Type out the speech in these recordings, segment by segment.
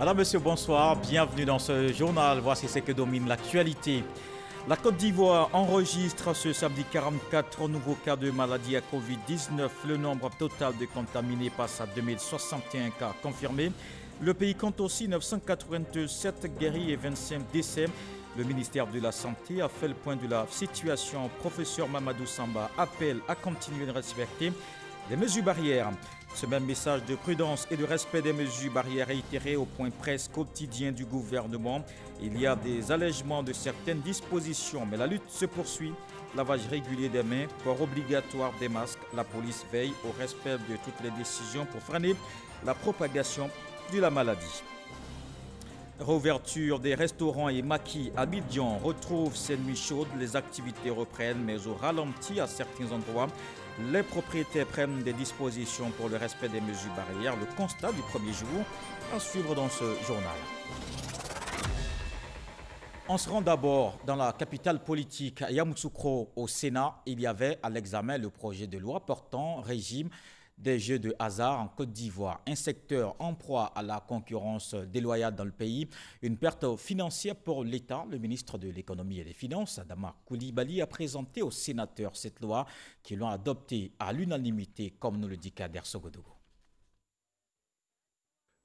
Madame, Monsieur, bonsoir. Bienvenue dans ce journal. Voici ce que domine l'actualité. La Côte d'Ivoire enregistre ce samedi 44 nouveaux cas de maladie à Covid-19. Le nombre total de contaminés passe à 2061 cas confirmés. Le pays compte aussi 987 guéris et 25 décès. Le ministère de la Santé a fait le point de la situation. Professeur Mamadou Samba appelle à continuer de respecter les mesures barrières. Ce même message de prudence et de respect des mesures barrières réitéré au point presse quotidien du gouvernement. Il y a des allègements de certaines dispositions, mais la lutte se poursuit. Lavage régulier des mains, port obligatoire des masques. La police veille au respect de toutes les décisions pour freiner la propagation de la maladie. Réouverture des restaurants et maquis à Abidjan retrouve ses nuits chaudes. Les activités reprennent, mais au ralenti à certains endroits. Les propriétaires prennent des dispositions pour le respect des mesures barrières. Le constat du premier jour à suivre dans ce journal. On se rend d'abord dans la capitale politique, à Yamoussoukro, au Sénat. Il y avait à l'examen le projet de loi portant régime des jeux de hasard en Côte d'Ivoire, un secteur en proie à la concurrence déloyale dans le pays, une perte financière pour l'État. Le ministre de l'Économie et des Finances, Adama Coulibaly, a présenté aux sénateurs cette loi qui l'ont adoptée à l'unanimité, comme nous le dit Kader Sogodogo.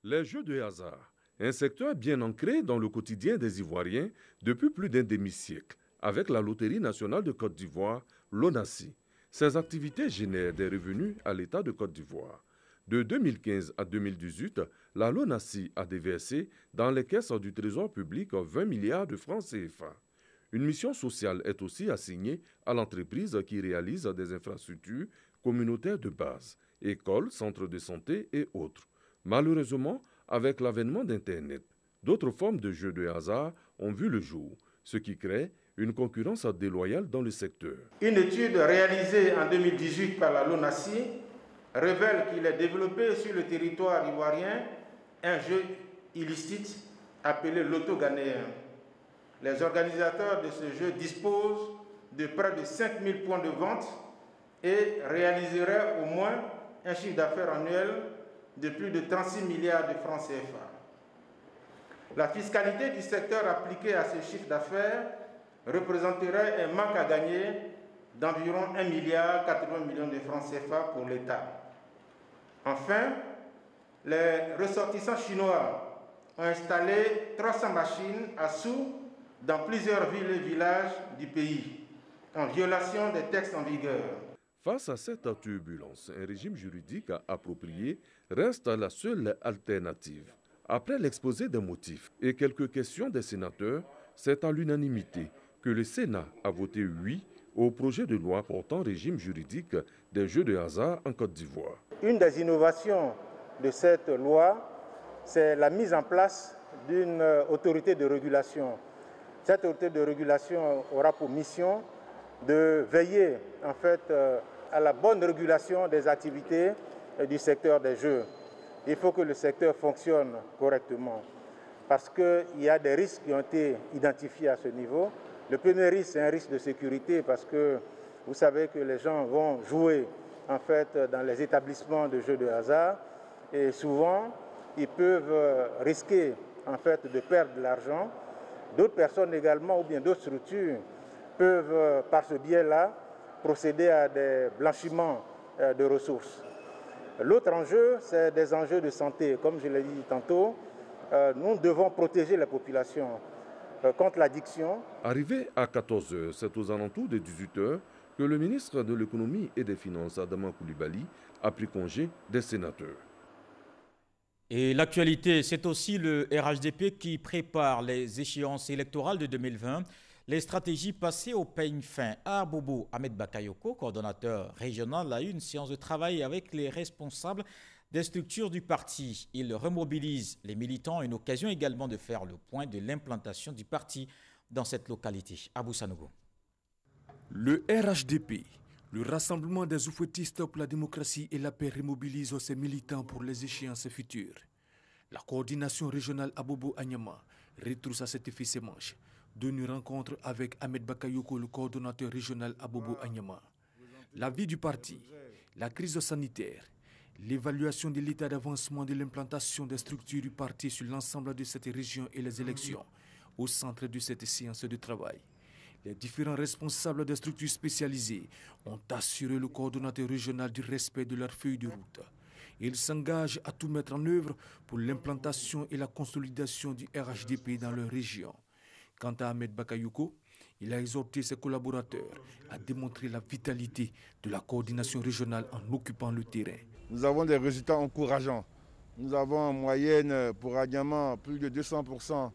Les jeux de hasard, un secteur bien ancré dans le quotidien des Ivoiriens depuis plus d'un demi-siècle, avec la Loterie nationale de Côte d'Ivoire, l'ONACI. Ces activités génèrent des revenus à l'État de Côte d'Ivoire. De 2015 à 2018, la LONASI a déversé dans les caisses du Trésor public 20 milliards de francs CFA. Une mission sociale est aussi assignée à l'entreprise qui réalise des infrastructures communautaires de base, écoles, centres de santé et autres. Malheureusement, avec l'avènement d'Internet, d'autres formes de jeux de hasard ont vu le jour, ce qui crée une concurrence déloyale dans le secteur. Une étude réalisée en 2018 par la LONASI révèle qu'il est développé sur le territoire ivoirien un jeu illicite appelé Loto Ghanéen. Les organisateurs de ce jeu disposent de près de 5000 points de vente et réaliseraient au moins un chiffre d'affaires annuel de plus de 36 milliards de francs CFA. La fiscalité du secteur appliquée à ce chiffre d'affaires représenterait un manque à gagner d'environ 1,80 milliard de francs CFA pour l'État. Enfin, les ressortissants chinois ont installé 300 machines à sous dans plusieurs villes et villages du pays, en violation des textes en vigueur. Face à cette turbulence, un régime juridique approprié reste la seule alternative. Après l'exposé des motifs et quelques questions des sénateurs, c'est à l'unanimité que le Sénat a voté oui au projet de loi portant régime juridique des jeux de hasard en Côte d'Ivoire. Une des innovations de cette loi, c'est la mise en place d'une autorité de régulation. Cette autorité de régulation aura pour mission de veiller en fait à la bonne régulation des activités du secteur des jeux. Il faut que le secteur fonctionne correctement parce qu'il y a des risques qui ont été identifiés à ce niveau. Le premier risque, c'est un risque de sécurité parce que vous savez que les gens vont jouer en fait dans les établissements de jeux de hasard et souvent ils peuvent risquer en fait de perdre de l'argent. D'autres personnes également ou bien d'autres structures peuvent par ce biais-là procéder à des blanchiments de ressources. L'autre enjeu, c'est des enjeux de santé. Comme je l'ai dit tantôt, nous devons protéger la population contre l'addiction. Arrivé à 14 h, c'est aux alentours de 18 h que le ministre de l'Économie et des Finances, Adama Coulibaly, a pris congé des sénateurs. Et l'actualité, c'est aussi le RHDP qui prépare les échéances électorales de 2020. Les stratégies passées au peigne fin. Abobo Ahmed Bakayoko, coordonnateur régional, a eu une séance de travail avec les responsables des structures du parti. Il remobilise les militants, une occasion également de faire le point de l'implantation du parti dans cette localité. Abou Sanogo. Le RHDP, le Rassemblement des oufouettistes pour la démocratie et la paix, remobilise ses militants pour les échéances futures. La coordination régionale Abobo Anyama retrousse à cet effet ses manches d'une rencontre avec Ahmed Bakayoko, le coordonnateur régional Abobo Anyama. La vie du parti, la crise sanitaire L'évaluation de l'état d'avancement de l'implantation des structures du parti sur l'ensemble de cette région et les élections au centre de cette séance de travail. Les différents responsables des structures spécialisées ont assuré le coordonnateur régional du respect de leur feuille de route. Ils s'engagent à tout mettre en œuvre pour l'implantation et la consolidation du RHDP dans leur région. Quant à Ahmed Bakayoko, il a exhorté ses collaborateurs à démontrer la vitalité de la coordination régionale en occupant le terrain. Nous avons des résultats encourageants. Nous avons en moyenne pour Agnama plus de 200%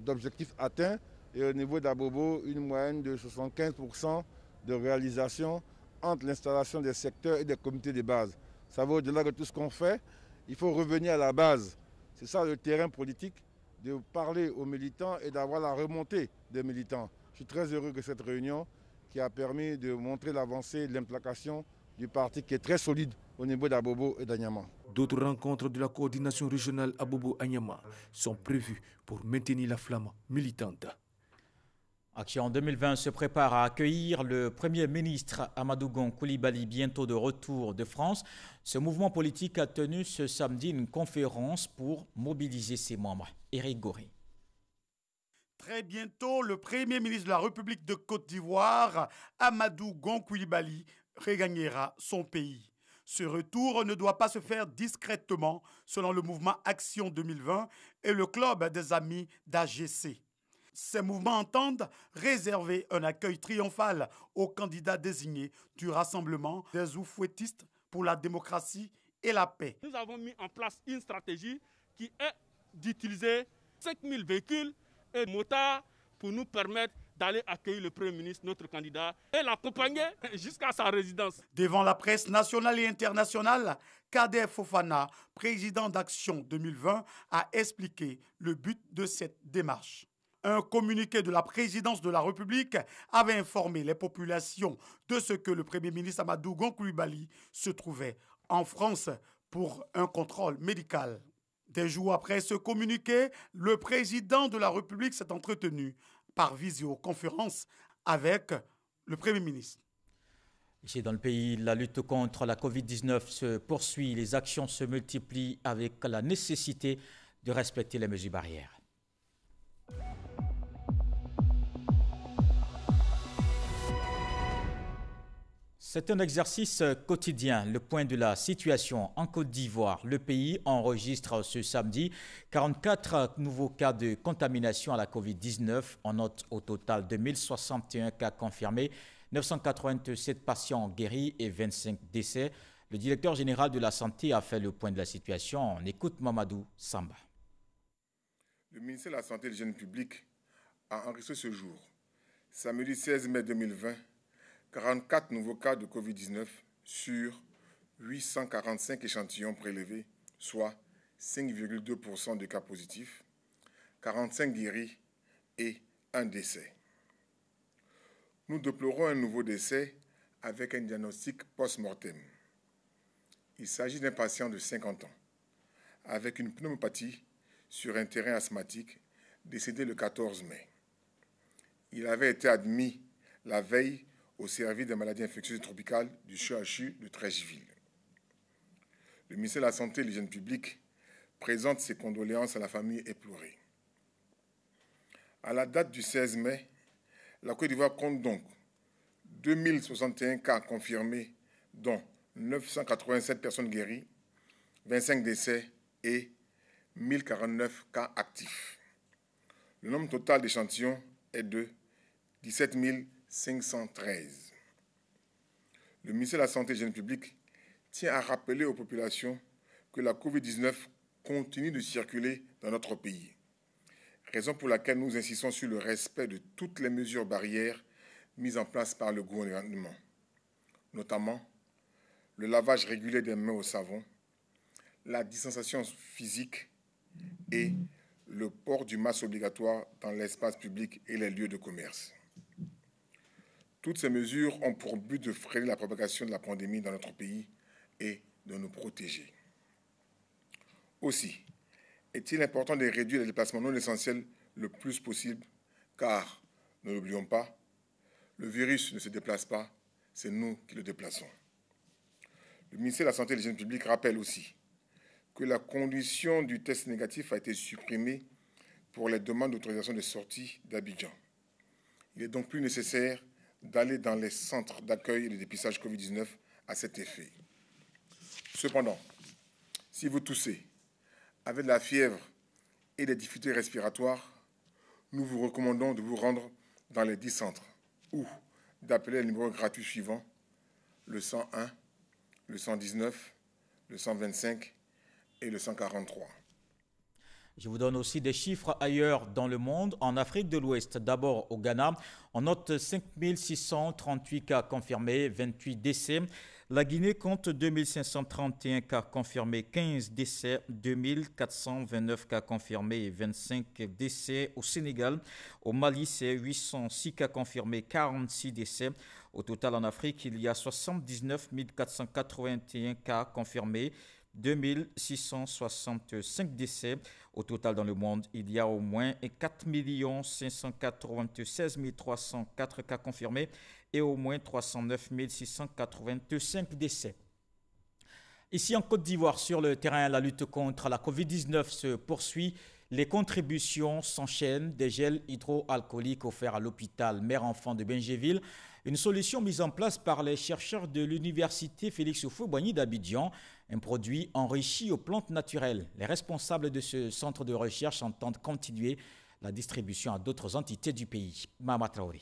d'objectifs atteints et au niveau d'Abobo une moyenne de 75% de réalisation entre l'installation des secteurs et des comités de base. Ça va au-delà de tout ce qu'on fait. Il faut revenir à la base. C'est ça le terrain politique, de parler aux militants et d'avoir la remontée des militants. Je suis très heureux de cette réunion qui a permis de montrer l'avancée et l'implication du parti qui est très solide au niveau d'Abobo et d'Agnama. D'autres rencontres de la coordination régionale Abobo-Agnama sont prévues pour maintenir la flamme militante. Action 2020 se prépare à accueillir le Premier ministre Amadou Gon Coulibaly, bientôt de retour de France. Ce mouvement politique a tenu ce samedi une conférence pour mobiliser ses membres. Éric Goré. Très bientôt, le Premier ministre de la République de Côte d'Ivoire, Amadou Gon Coulibaly, regagnera son pays. Ce retour ne doit pas se faire discrètement, selon le mouvement Action 2020 et le club des amis d'AGC. Ces mouvements entendent réserver un accueil triomphal aux candidats désignés du rassemblement des oufouettistes pour la démocratie et la paix. Nous avons mis en place une stratégie qui est d'utiliser 5000 véhicules et motards pour nous permettre d'aller accueillir le Premier ministre, notre candidat, et l'accompagner jusqu'à sa résidence. Devant la presse nationale et internationale, Kader Fofana, président d'Action 2020, a expliqué le but de cette démarche. Un communiqué de la présidence de la République avait informé les populations de ce que le Premier ministre Amadou Gon Coulibaly se trouvait en France pour un contrôle médical. Des jours après ce communiqué, le président de la République s'est entretenu par visioconférence avec le Premier ministre. Ici dans le pays, la lutte contre la Covid-19 se poursuit. Les actions se multiplient avec la nécessité de respecter les mesures barrières. C'est un exercice quotidien, le point de la situation en Côte d'Ivoire. Le pays enregistre ce samedi 44 nouveaux cas de contamination à la Covid-19. On note au total 2061 cas confirmés, 987 patients guéris et 25 décès. Le directeur général de la santé a fait le point de la situation. On écoute Mamadou Samba. Le ministère de la Santé et de l'Hygiène publique a enregistré ce jour, samedi 16 mai 2020, 44 nouveaux cas de Covid-19 sur 845 échantillons prélevés, soit 5,2% de cas positifs, 45 guéris et un décès. Nous déplorons un nouveau décès avec un diagnostic post-mortem. Il s'agit d'un patient de 50 ans avec une pneumopathie sur un terrain asthmatique décédé le 14 mai. Il avait été admis la veille au service des maladies infectieuses tropicales du CHU de Treichville. Le ministère de la Santé et de l'Hygiène publique présente ses condoléances à la famille éplorée. À la date du 16 mai, la Côte d'Ivoire compte donc 2061 cas confirmés, dont 987 personnes guéries, 25 décès et 1049 cas actifs. Le nombre total d'échantillons est de 17 513. Le ministère de la Santé et de l'Hygiène publique tient à rappeler aux populations que la Covid-19 continue de circuler dans notre pays, raison pour laquelle nous insistons sur le respect de toutes les mesures barrières mises en place par le gouvernement, notamment le lavage régulier des mains au savon, la distanciation physique et le port du masque obligatoire dans l'espace public et les lieux de commerce. Toutes ces mesures ont pour but de freiner la propagation de la pandémie dans notre pays et de nous protéger. Aussi, est-il important de réduire les déplacements non essentiels le plus possible, car, ne l'oublions pas, le virus ne se déplace pas, c'est nous qui le déplaçons. Le ministère de la Santé et de l'Hygiène publique rappelle aussi que la condition du test négatif a été supprimée pour les demandes d'autorisation de sortie d'Abidjan. Il est donc plus nécessaire d'aller dans les centres d'accueil et de dépistage Covid-19 à cet effet. Cependant, si vous toussez, avez de la fièvre et des difficultés respiratoires, nous vous recommandons de vous rendre dans les 10 centres ou d'appeler le numéro gratuit suivant, le 101, le 119, le 125 et le 143. Je vous donne aussi des chiffres ailleurs dans le monde. En Afrique de l'Ouest, d'abord au Ghana, on note 5638 cas confirmés, 28 décès. La Guinée compte 2531 cas confirmés, 15 décès, 2429 cas confirmés et 25 décès. Au Sénégal, au Mali, c'est 806 cas confirmés, 46 décès. Au total, en Afrique, il y a 79 481 cas confirmés, 2665 décès. Au total, dans le monde, il y a au moins 4 596 304 cas confirmés et au moins 309 685 décès. Ici en Côte d'Ivoire, sur le terrain, la lutte contre la Covid-19 se poursuit. Les contributions s'enchaînent, des gels hydroalcooliques offerts à l'hôpital Mère-Enfant de Bingéville, une solution mise en place par les chercheurs de l'université Félix Houphouët-Boigny d'Abidjan, un produit enrichi aux plantes naturelles. Les responsables de ce centre de recherche entendent continuer la distribution à d'autres entités du pays. Mama Traoré.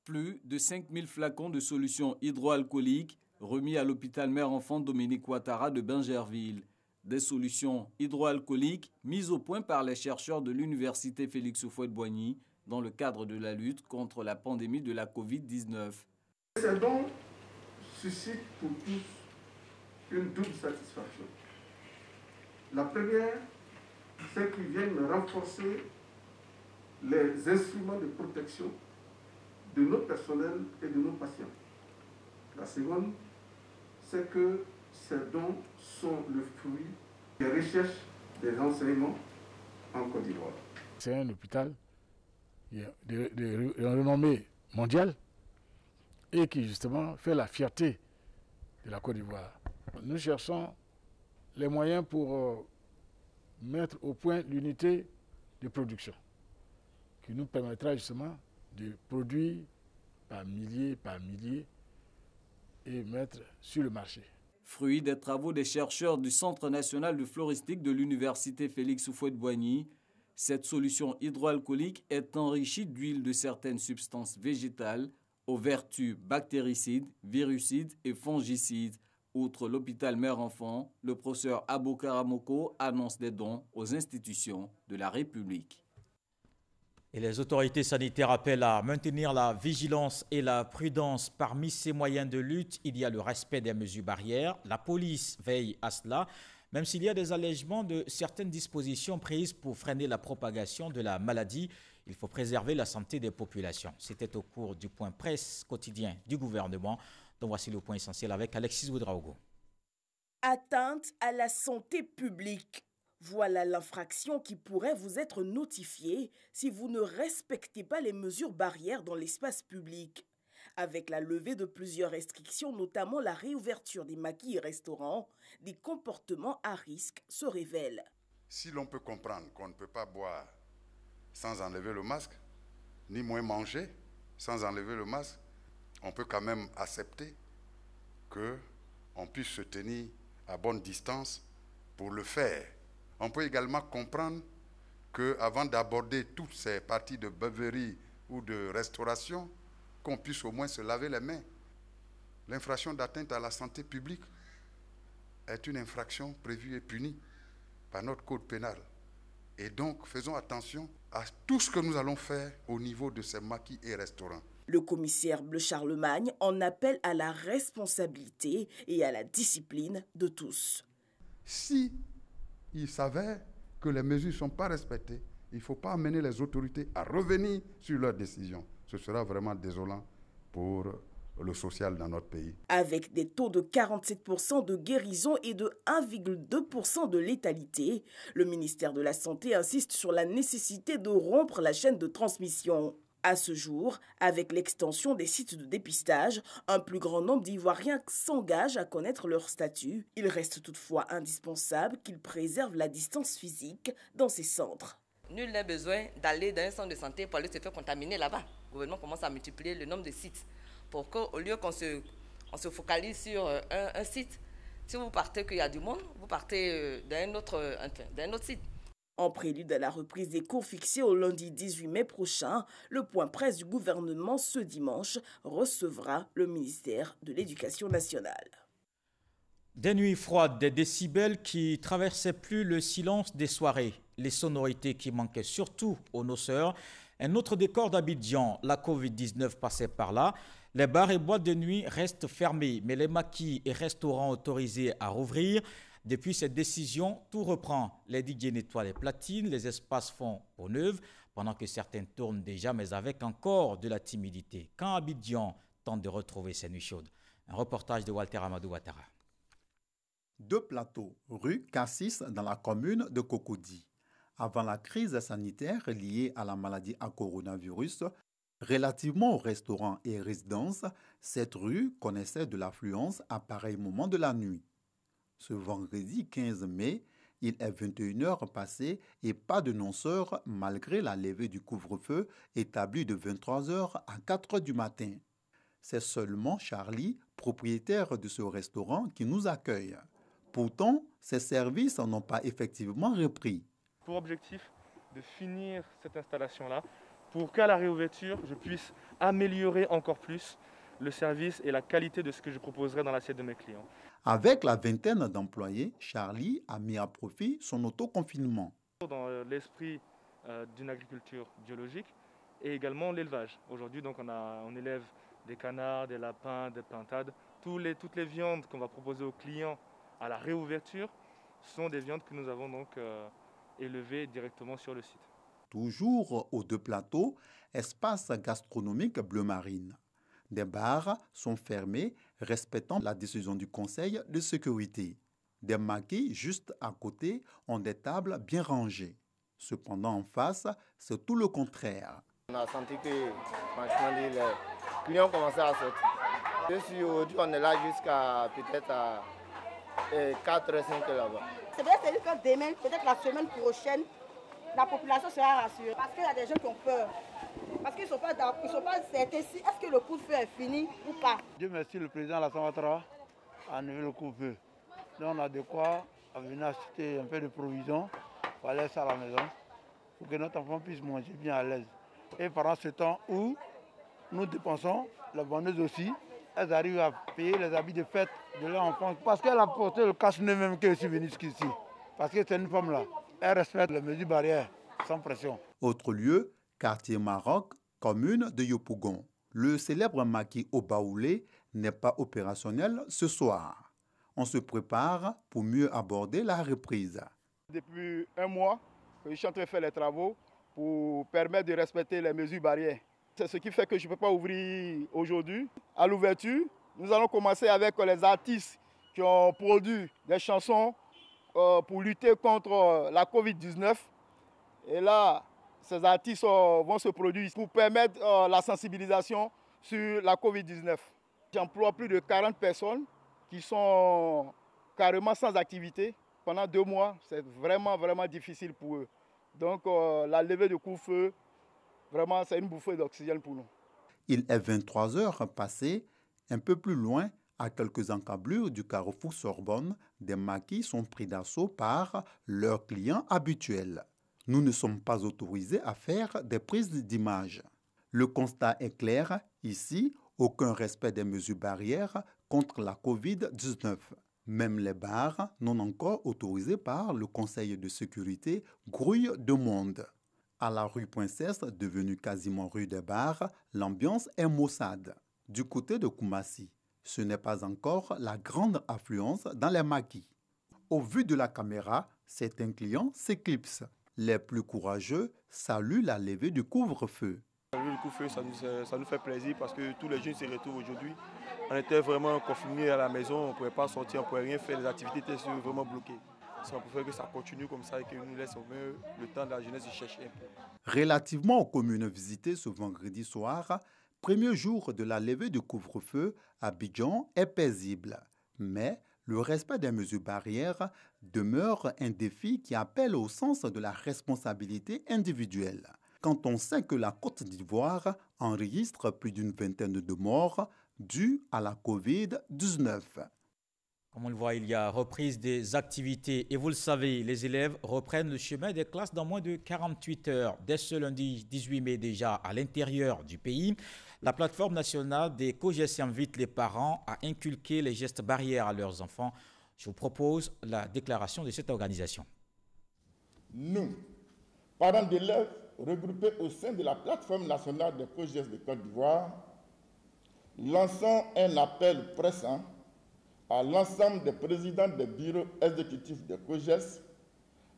Plus de 5000 flacons de solutions hydroalcooliques remis à l'hôpital Mère-Enfant Dominique Ouattara de Bingerville. Des solutions hydroalcooliques mises au point par les chercheurs de l'université Félix Houphouët-Boigny dans le cadre de la lutte contre la pandémie de la Covid-19. Ces dons suscitent pour tous une double satisfaction. La première, c'est qu'ils viennent renforcer les instruments de protection de nos personnels et de nos patients. La seconde, c'est que ces dons sont le fruit des recherches, des enseignements en Côte d'Ivoire. C'est un hôpital de renommée mondiale et qui justement fait la fierté de la Côte d'Ivoire. Nous cherchons les moyens pour mettre au point l'unité de production qui nous permettra justement de produire par milliers et mettre sur le marché. Fruit des travaux des chercheurs du Centre national de floristique de l'université Félix Houphouët-Boigny, cette solution hydroalcoolique est enrichie d'huile de certaines substances végétales aux vertus bactéricides, virucides et fongicides. Outre l'hôpital Mère-Enfant, le professeur Aboukara Moko annonce des dons aux institutions de la République. Et les autorités sanitaires appellent à maintenir la vigilance et la prudence. Parmi ces moyens de lutte, il y a le respect des mesures barrières. La police veille à cela, même s'il y a des allègements de certaines dispositions prises pour freiner la propagation de la maladie. Il faut préserver la santé des populations. C'était au cours du point presse quotidien du gouvernement. Donc voici le point essentiel avec Alexis Ouedraogo. Atteinte à la santé publique. Voilà l'infraction qui pourrait vous être notifiée si vous ne respectez pas les mesures barrières dans l'espace public. Avec la levée de plusieurs restrictions, notamment la réouverture des maquis et restaurants, des comportements à risque se révèlent. Si l'on peut comprendre qu'on ne peut pas boire sans enlever le masque, ni moins manger sans enlever le masque, on peut quand même accepter qu'on puisse se tenir à bonne distance pour le faire. On peut également comprendre qu'avant d'aborder toutes ces parties de beuverie ou de restauration, qu'on puisse au moins se laver les mains. L'infraction d'atteinte à la santé publique est une infraction prévue et punie par notre code pénal. Et donc, faisons attention à tout ce que nous allons faire au niveau de ces maquis et restaurants. Le commissaire Bleu Charlemagne en appelle à la responsabilité et à la discipline de tous. Si il s'avère que les mesures ne sont pas respectées, il ne faut pas amener les autorités à revenir sur leurs décisions. Ce sera vraiment désolant pour le social dans notre pays. Avec des taux de 47% de guérison et de 1,2% de létalité, le ministère de la Santé insiste sur la nécessité de rompre la chaîne de transmission. À ce jour, avec l'extension des sites de dépistage, un plus grand nombre d'Ivoiriens s'engagent à connaître leur statut. Il reste toutefois indispensable qu'ils préservent la distance physique dans ces centres. Nul n'a besoin d'aller dans un centre de santé pour aller se faire contaminer là-bas. Le gouvernement commence à multiplier le nombre de sites pour qu'au lieu qu'on se focalise sur un site, si vous partez qu'il y a du monde, vous partez d'un autre site. En prélude à la reprise des cours fixés au lundi 18 mai prochain, le point presse du gouvernement ce dimanche recevra le ministère de l'Éducation nationale. Des nuits froides, des décibels qui traversaient plus le silence des soirées, les sonorités qui manquaient surtout aux noceurs. Un autre décor d'Abidjan, la Covid-19 passait par là. Les bars et boîtes de nuit restent fermés, mais les maquis et restaurants autorisés à rouvrir. Depuis cette décision, tout reprend. Les DJ nettoient les platines, les espaces font peau neuve, pendant que certains tournent déjà, mais avec encore de la timidité. Quand Abidjan tente de retrouver ses nuits chaudes. Un reportage de Walter Amadou Ouattara. Deux plateaux, rue Cassis dans la commune de Cocody. Avant la crise sanitaire liée à la maladie à coronavirus, relativement aux restaurants et résidences, cette rue connaissait de l'affluence à pareil moment de la nuit. Ce vendredi 15 mai, il est 21h passées et pas de noceurs malgré la levée du couvre-feu établi de 23h à 4h du matin. C'est seulement Charlie, propriétaire de ce restaurant, qui nous accueille. Pourtant, ces services n'ont pas effectivement repris. Pour objectif de finir cette installation-là, pour qu'à la réouverture, je puisse améliorer encore plus le service et la qualité de ce que je proposerai dans l'assiette de mes clients. Avec la vingtaine d'employés, Charlie a mis à profit son autoconfinement. Dans l'esprit d'une agriculture biologique et également l'élevage. Aujourd'hui, donc, on élève des canards, des lapins, des pintades. Toutes les viandes qu'on va proposer aux clients à la réouverture sont des viandes que nous avons donc élevées directement sur le site. Toujours aux deux plateaux, espace gastronomique bleu marine. Des bars sont fermés, respectant la décision du Conseil de sécurité. Des maquis juste à côté ont des tables bien rangées. Cependant, en face, c'est tout le contraire. On a senti que, franchement, les clients commençaient à sortir. Aujourd'hui, on est là jusqu'à peut-être à 4-5 là-bas. C'est vrai, c'est que demain, peut-être la semaine prochaine, la population sera rassurée. Parce qu'il y a des gens qui ont peur. Parce qu'ils ne sont pas certains si est-ce que le couvre-feu est fini ou pas. Dieu merci, le président Alassane Ouattara a enlevé le couvre-feu. Donc on a de quoi venir acheter un peu de provisions pour aller à la maison, pour que notre enfant puisse manger bien à l'aise. Et pendant ce temps où nous dépensons, les vendeuses aussi, elles arrivent à payer les habits de fête de leur enfant. Parce qu'elle a porté le cache-nez même qu'elle est venue jusqu'ici. Parce que c'est une femme là. Elle respecte les mesures barrières, sans pression. Autre lieu, quartier Maroc, commune de Yopougon. Le célèbre maquis au Baoulé n'est pas opérationnel ce soir. On se prépare pour mieux aborder la reprise. Depuis un mois, je suis en train de faire les travaux pour permettre de respecter les mesures barrières. C'est ce qui fait que je ne peux pas ouvrir aujourd'hui. À l'ouverture, nous allons commencer avec les artistes qui ont produit des chansons pour lutter contre la Covid-19. Et là, ces artistes vont se produire pour permettre la sensibilisation sur la Covid-19. J'emploie plus de 40 personnes qui sont carrément sans activité. Pendant 2 mois, c'est vraiment difficile pour eux. Donc la levée de couvre-feu, vraiment, c'est une bouffée d'oxygène pour nous. Il est 23h passées. Un peu plus loin, à quelques encablures du carrefour Sorbonne, des maquis sont pris d'assaut par leurs clients habituels. Nous ne sommes pas autorisés à faire des prises d'images. Le constat est clair. Ici, aucun respect des mesures barrières contre la Covid-19. Même les bars, non encore autorisés par le Conseil de sécurité, grouillent de monde. À la rue Princesse, devenue quasiment rue des bars, l'ambiance est maussade. Du côté de Koumassi, ce n'est pas encore la grande affluence dans les maquis. Au vu de la caméra, certains clients s'éclipsent. Les plus courageux saluent la levée du couvre-feu. Le couvre-feu, ça nous fait plaisir parce que tous les jeunes se retrouvent aujourd'hui. On était vraiment confinés à la maison, on ne pouvait pas sortir, on ne pouvait rien faire, les activités étaient vraiment bloquées. on préfère que ça continue comme ça et que nous laisse au moins le temps de la jeunesse de chercher un peu. Relativement aux communes visitées ce vendredi soir, premier jour de la levée du couvre-feu, Abidjan est paisible. Mais le respect des mesures barrières demeure un défi qui appelle au sens de la responsabilité individuelle. Quand on sait que la Côte d'Ivoire enregistre plus d'une vingtaine de morts dus à la Covid-19. Comme on le voit, il y a reprise des activités et vous le savez, les élèves reprennent le chemin des classes dans moins de 48 heures. Dès ce lundi 18 mai déjà à l'intérieur du pays, la plateforme nationale des COJES invite les parents à inculquer les gestes barrières à leurs enfants. Je vous propose la déclaration de cette organisation. Nous, parents d'élèves regroupés au sein de la plateforme nationale des COJES de Côte d'Ivoire, lançons un appel pressant à l'ensemble des présidents des bureaux exécutifs de COJES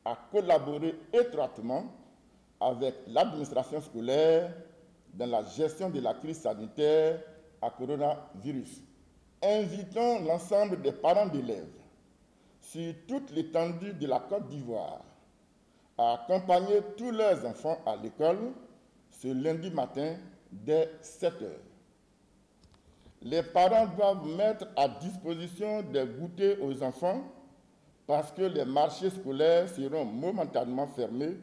à collaborer étroitement avec l'administration scolaire dans la gestion de la crise sanitaire à coronavirus. Invitons l'ensemble des parents d'élèves sur toute l'étendue de la Côte d'Ivoire à accompagner tous leurs enfants à l'école ce lundi matin dès 7 heures. Les parents doivent mettre à disposition des goûters aux enfants parce que les marchés scolaires seront momentanément fermés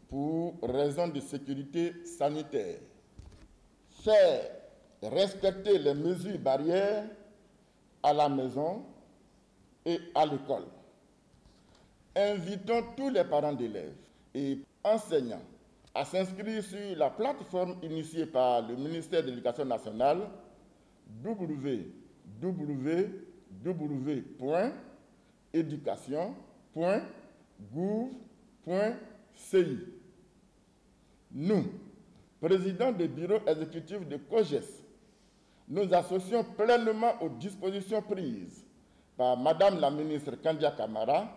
pour raison de sécurité sanitaire. Faire respecter les mesures barrières à la maison et à l'école. Invitons tous les parents d'élèves et enseignants à s'inscrire sur la plateforme initiée par le ministère de l'Éducation nationale www.education.gouv.ci. Nous, présidents des bureaux exécutifs de COJES, nous associons pleinement aux dispositions prises par Madame la ministre Kandia Camara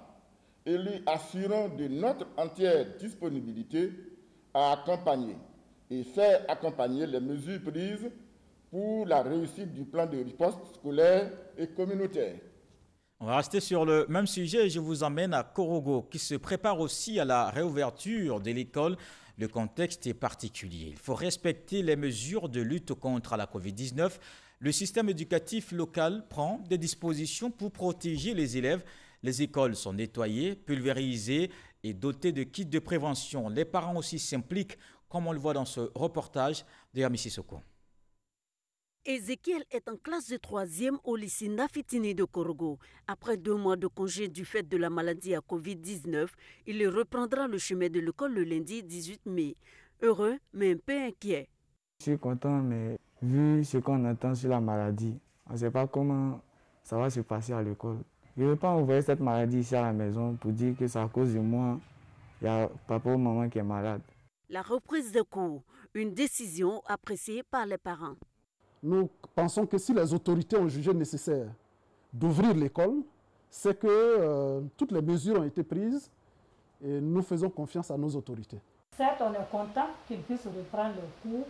et lui assurons de notre entière disponibilité à accompagner et faire accompagner les mesures prises pour la réussite du plan de riposte scolaire et communautaire. On va rester sur le même sujet et je vous emmène à Korogo qui se prépare aussi à la réouverture de l'école. Le contexte est particulier. Il faut respecter les mesures de lutte contre la Covid-19. Le système éducatif local prend des dispositions pour protéger les élèves. Les écoles sont nettoyées, pulvérisées et dotées de kits de prévention. Les parents aussi s'impliquent, comme on le voit dans ce reportage de Yami Sissoko. Ézéchiel est en classe de 3e au lycée Nafitini de Korogo. Après 2 mois de congé du fait de la maladie à Covid-19, il reprendra le chemin de l'école le lundi 18 mai. Heureux, mais un peu inquiet. Je suis content, mais vu ce qu'on entend sur la maladie, on ne sait pas comment ça va se passer à l'école. Je ne veux pas envoyer cette maladie ici à la maison pour dire que c'est à cause de moi. Il y a papa ou maman qui est malade. La reprise des cours, une décision appréciée par les parents. Nous pensons que si les autorités ont jugé nécessaire d'ouvrir l'école, c'est que toutes les mesures ont été prises et nous faisons confiance à nos autorités. Certes, on est content qu'ils puissent reprendre le cours,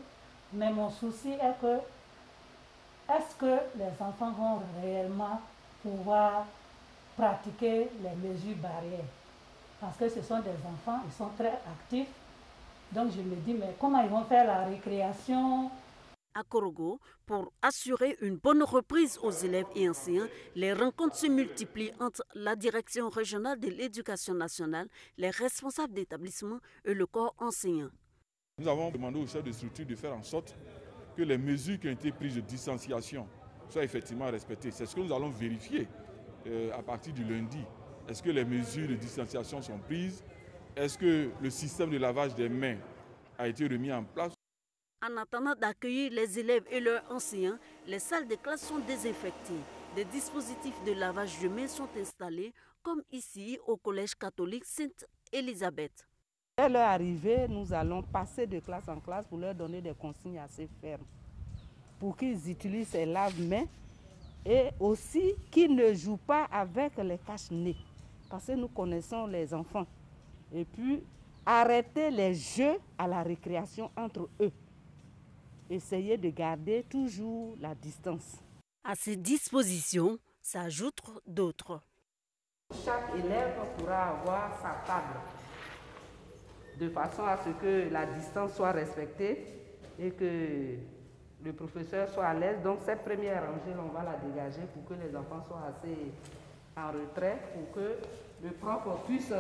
mais mon souci est que est-ce que les enfants vont réellement pouvoir pratiquer les mesures barrières? Parce que ce sont des enfants, ils sont très actifs. Donc je me dis, mais comment ils vont faire la récréation? À Korogo, pour assurer une bonne reprise aux élèves et enseignants, les rencontres se multiplient entre la direction régionale de l'éducation nationale, les responsables d'établissement et le corps enseignant. Nous avons demandé aux chefs de structure de faire en sorte que les mesures qui ont été prises de distanciation soient effectivement respectées. C'est ce que nous allons vérifier à partir du lundi. Est-ce que les mesures de distanciation sont prises? Est-ce que le système de lavage des mains a été remis en place? En attendant d'accueillir les élèves et leurs enseignants, les salles de classe sont désinfectées. Des dispositifs de lavage de mains sont installés, comme ici au collège catholique Sainte-Élisabeth. Dès leur arrivée, nous allons passer de classe en classe pour leur donner des consignes assez fermes, pour qu'ils utilisent ces lave-mains et aussi qu'ils ne jouent pas avec les cache-nez, parce que nous connaissons les enfants. Et puis, arrêter les jeux à la récréation entre eux. Essayez de garder toujours la distance. À ces dispositions s'ajoutent d'autres. Chaque élève pourra avoir sa table, de façon à ce que la distance soit respectée et que le professeur soit à l'aise. Donc cette première rangée, on va la dégager pour que les enfants soient assez en retrait, pour que le prof puisse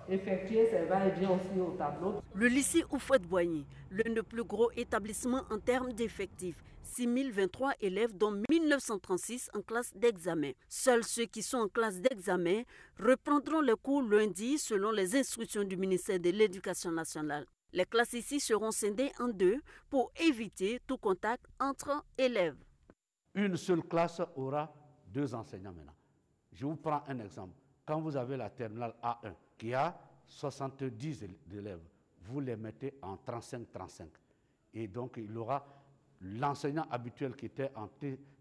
effectuer ses va-et-vient aussi au tableau. Le lycée Houphouët-Boigny, l'un des plus gros établissements en termes d'effectifs. 6023 élèves, dont 1936 en classe d'examen. Seuls ceux qui sont en classe d'examen reprendront les cours lundi selon les instructions du ministère de l'Éducation nationale. Les classes ici seront scindées en deux pour éviter tout contact entre élèves. Une seule classe aura 2 enseignants maintenant. Je vous prends un exemple. Quand vous avez la terminale A1 qui a 70 élèves, vous les mettez en 35-35. Et donc il aura l'enseignant habituel qui était en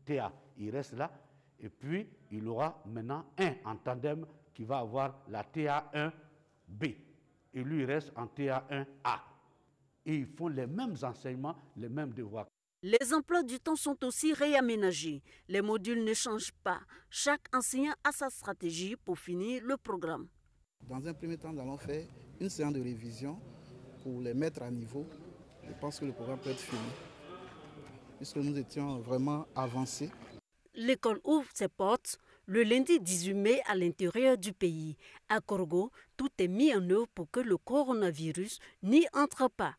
TA, il reste là. Et puis il aura maintenant un en tandem qui va avoir la TA1B. Et lui, il reste en TA1A. Et ils font les mêmes enseignements, les mêmes devoirs. Les emplois du temps sont aussi réaménagés. Les modules ne changent pas. Chaque enseignant a sa stratégie pour finir le programme. Dans un premier temps, nous allons faire une séance de révision pour les mettre à niveau. Je pense que le programme peut être fini, puisque nous étions vraiment avancés. L'école ouvre ses portes le lundi 18 mai à l'intérieur du pays. À Korgo, tout est mis en œuvre pour que le coronavirus n'y entre pas.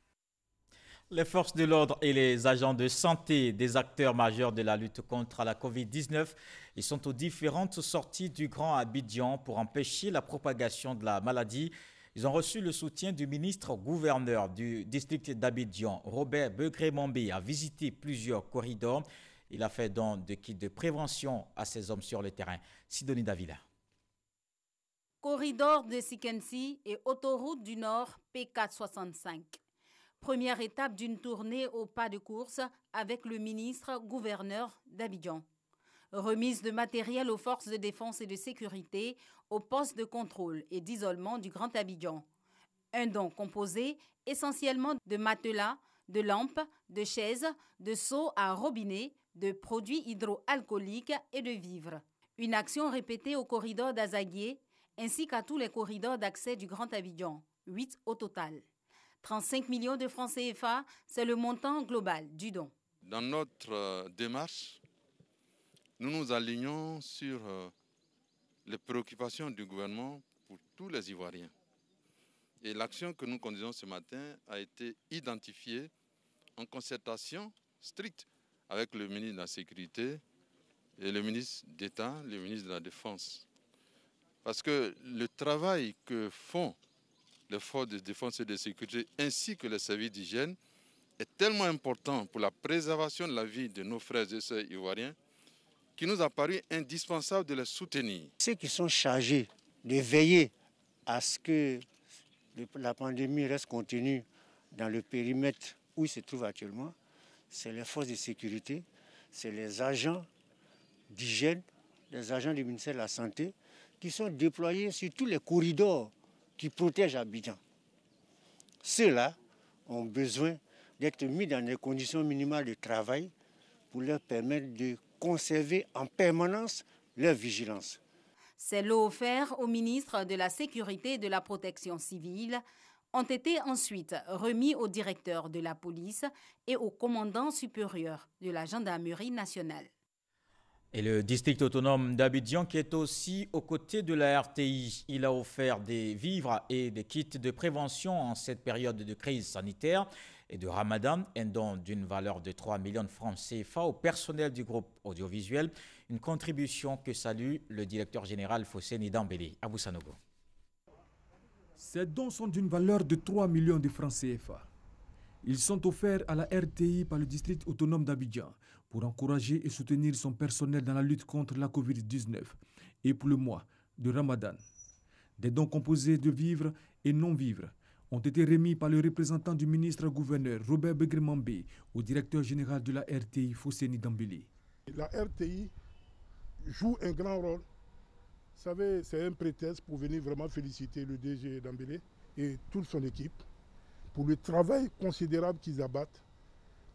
Les forces de l'ordre et les agents de santé, des acteurs majeurs de la lutte contre la Covid-19, ils sont aux différentes sorties du Grand Abidjan pour empêcher la propagation de la maladie. Ils ont reçu le soutien du ministre-gouverneur du district d'Abidjan, Robert Begré-Mambé, a visité plusieurs corridors. Il a fait don de kits de prévention à ses hommes sur le terrain. Sidonie Davila. Corridor de Sikensi et autoroute du Nord P465. Première étape d'une tournée au pas de course avec le ministre-gouverneur d'Abidjan. Remise de matériel aux forces de défense et de sécurité, aux postes de contrôle et d'isolement du Grand Abidjan. Un don composé essentiellement de matelas, de lampes, de chaises, de seaux à robinet, de produits hydroalcooliques et de vivres. Une action répétée au corridor d'Azaguié ainsi qu'à tous les corridors d'accès du Grand Abidjan, 8 au total. 35 millions de francs CFA, c'est le montant global du don. Dans notre démarche, nous nous alignons sur les préoccupations du gouvernement pour tous les Ivoiriens. Et l'action que nous conduisons ce matin a été identifiée en concertation stricte avec le ministre de la Sécurité et le ministre d'État, le ministre de la Défense. Parce que le travail que font les forces de défense et de sécurité ainsi que les services d'hygiène est tellement important pour la préservation de la vie de nos frères et sœurs ivoiriens qu'il nous a paru indispensable de les soutenir. Ceux qui sont chargés de veiller à ce que la pandémie reste contenue dans le périmètre où il se trouve actuellement, c'est les forces de sécurité, c'est les agents d'hygiène, les agents du ministère de la Santé qui sont déployés sur tous les corridors qui protègent Abidjan. Ceux-là ont besoin d'être mis dans des conditions minimales de travail pour leur permettre de conserver en permanence leur vigilance. Ces lots offerts au ministre de la Sécurité et de la Protection civile ont été ensuite remis au directeur de la police et au commandant supérieur de la gendarmerie nationale. Et le district autonome d'Abidjan qui est aussi aux côtés de la RTI. Il a offert des vivres et des kits de prévention en cette période de crise sanitaire et de Ramadan, un don d'une valeur de 3 millions de francs CFA au personnel du groupe audiovisuel, une contribution que salue le directeur général Fosseni Dambélé. Abou Sanogo. Ces dons sont d'une valeur de 3 millions de francs CFA. Ils sont offerts à la RTI par le district autonome d'Abidjan pour encourager et soutenir son personnel dans la lutte contre la Covid-19 et pour le mois de Ramadan. Des dons composés de vivres et non-vivres ont été remis par le représentant du ministre-gouverneur Robert Begré-Mambé au directeur général de la RTI Fosseni Dambélé. La RTI joue un grand rôle. Vous savez, c'est un prétexte pour venir vraiment féliciter le DG Dambélé et toute son équipe pour le travail considérable qu'ils abattent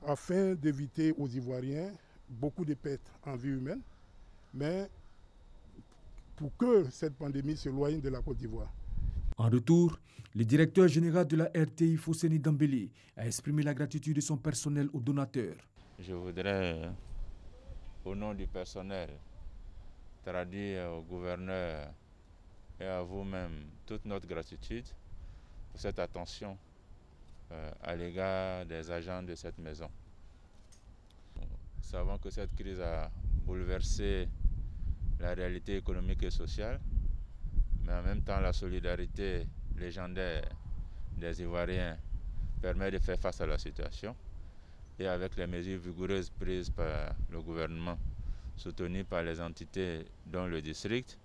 afin d'éviter aux Ivoiriens beaucoup de pertes en vie humaine, mais pour que cette pandémie s'éloigne de la Côte d'Ivoire. En retour, le directeur général de la RTI, Fousseni Dambélé, a exprimé la gratitude de son personnel aux donateurs. Je voudrais, au nom du personnel, traduire au gouverneur et à vous-même toute notre gratitude pour cette attention à l'égard des agents de cette maison. Nous savons que cette crise a bouleversé la réalité économique et sociale, mais en même temps la solidarité légendaire des Ivoiriens permet de faire face à la situation. Et avec les mesures vigoureuses prises par le gouvernement, soutenues par les entités dont le district,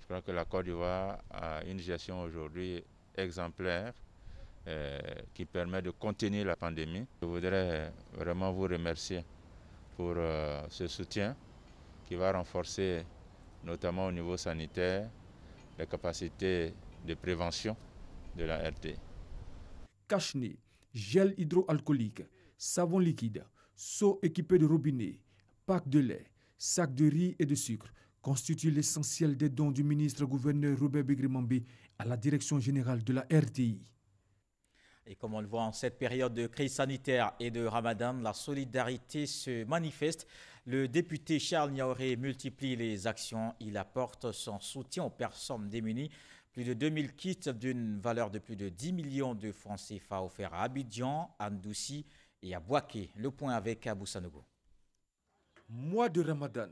je crois que la Côte d'Ivoire a une gestion aujourd'hui exemplaire qui permet de contenir la pandémie. Je voudrais vraiment vous remercier pour ce soutien qui va renforcer, notamment au niveau sanitaire, les capacités de prévention de la RT. Cache-nez, gel hydroalcoolique, savon liquide, seau équipé de robinet, pack de lait, sac de riz et de sucre constituent l'essentiel des dons du ministre-gouverneur Robert Begré-Mambé à la direction générale de la RTI. Et comme on le voit en cette période de crise sanitaire et de Ramadan, la solidarité se manifeste. Le député Charles Niaouré multiplie les actions. Il apporte son soutien aux personnes démunies. Plus de 2000 kits d'une valeur de plus de 10 millions de francs CFA offerts à Abidjan, à Ndoussi et à Bouaké. Le point avec Abou Sanogo. Mois de Ramadan,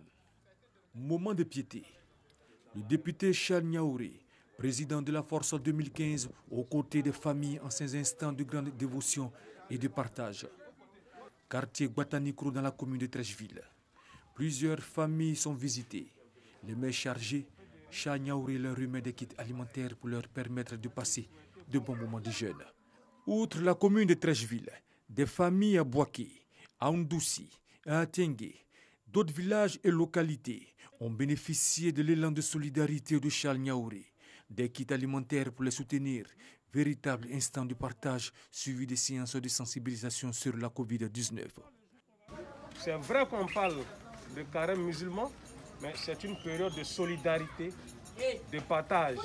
moment de piété. Le député Charles Niaouré, président de la Force 2015, aux côtés des familles en ces instants de grande dévotion et de partage. Quartier Guatanikro dans la commune de Trècheville. Plusieurs familles sont visitées. Les mains chargées, Charles Niaouré leur remet des kits alimentaires pour leur permettre de passer de bons moments de jeûne. Outre la commune de Trècheville, des familles à Bouaké, à Ndoussi, à Tengue, d'autres villages et localités ont bénéficié de l'élan de solidarité de Charles Niaouré. Des kits alimentaires pour les soutenir, véritable instant de partage suivi des séances de sensibilisation sur la Covid-19. C'est vrai qu'on parle de carême musulman, mais c'est une période de solidarité, de partage.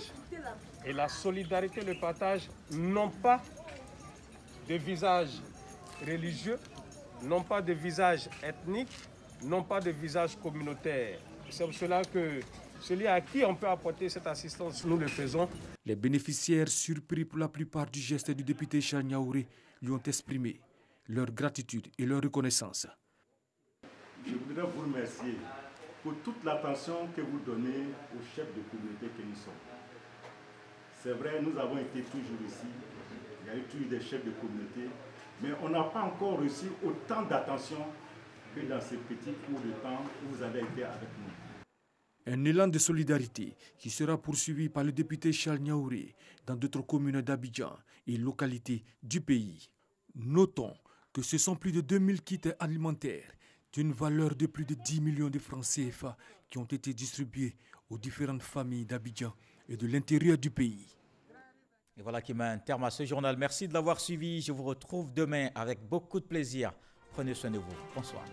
Et la solidarité, le partage n'ont pas de visage religieux, n'ont pas de visage ethnique, n'ont pas de visage communautaire. C'est pour cela que celui à qui on peut apporter cette assistance, nous le faisons. Les bénéficiaires, surpris pour la plupart du geste du député Charles Niaouré, lui ont exprimé leur gratitude et leur reconnaissance. Je voudrais vous remercier pour toute l'attention que vous donnez aux chefs de communauté que nous sommes. C'est vrai, nous avons été toujours ici, il y a eu toujours des chefs de communauté, mais on n'a pas encore reçu autant d'attention que dans ces petits cours de temps où vous avez été avec nous. Un élan de solidarité qui sera poursuivi par le député Charles Niaouré dans d'autres communes d'Abidjan et localités du pays. Notons que ce sont plus de 2000 kits alimentaires d'une valeur de plus de 10 millions de francs CFA qui ont été distribués aux différentes familles d'Abidjan et de l'intérieur du pays. Et voilà qui met un terme à ce journal. Merci de l'avoir suivi. Je vous retrouve demain avec beaucoup de plaisir. Prenez soin de vous. Bonsoir.